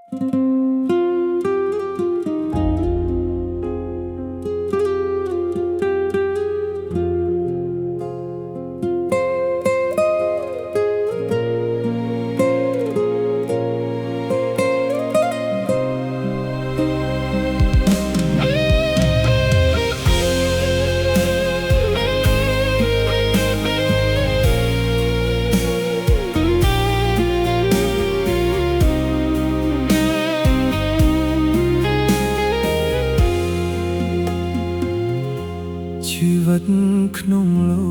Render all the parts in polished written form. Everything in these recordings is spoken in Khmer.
ชีวิตក្នុងលោ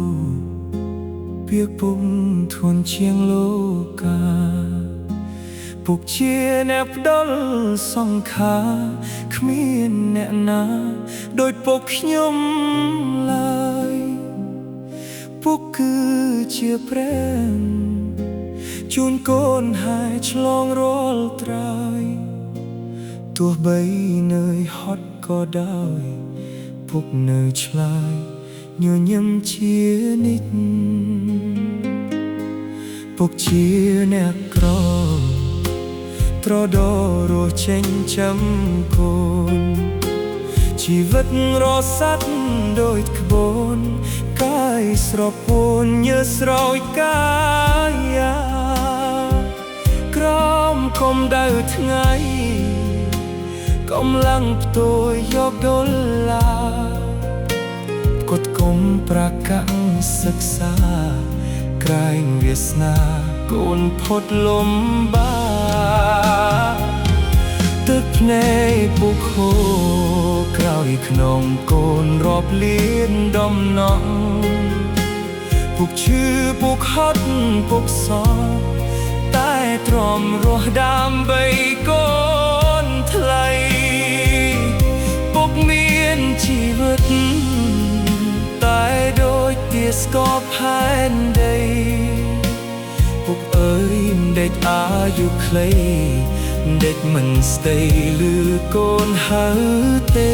កវាពុំធន់ជាងលោកาពុកជាអ្នកផ្ដល់សង្ខារគ្មានអ្នកណាដូចពុកខ្ញុំឡើយពុកគឺជាព្រះជូនកូនហើយឆ្លងរាល់ត្រើយទោះបីនឿយហត់ក៏ដោយពុកនៅឆ្លើយញញឹមជានិច្ចពុកជាអ្នកក្រត្រដោរស់ចេញចាំកូនជីវិតរស័តដូចក្បូនកាយស្រពោនញើសស្រោចកាយាក្រមគំដៅថ្ងៃកំឡុងផ្ទួយយកដុល្លារកត់គុំប្រកាំងសិក្សាក្រែងវាសនាកូនផុតលំបាកទឹកភ្នែកពុកហូរក្រោយក្នុងកូនរាប់លានដំណក់ពុកឈឺពុកហត់ពុកសោកតែទ្រាំរស់ដើម្បីកូនថ្លៃពុកមានជីវិតតែដូចទាស្គរផែនដីពុកអើយដេកអាយុខ្លីដេកមិនស្ទៃលឺកូនហៅទេ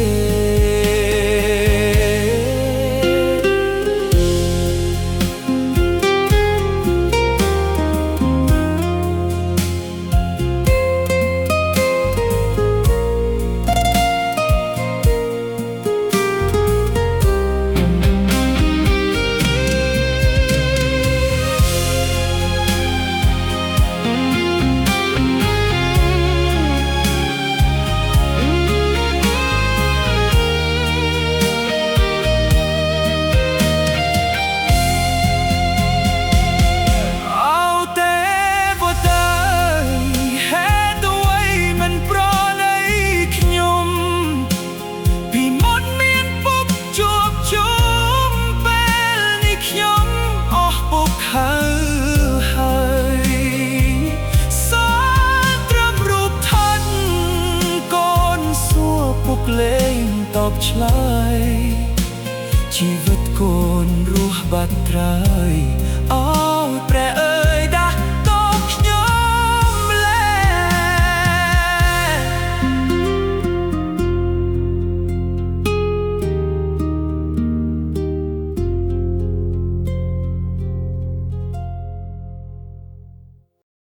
លេងតបឆ្លើយជីវិតកូនរស់បាត់ត្រើយអ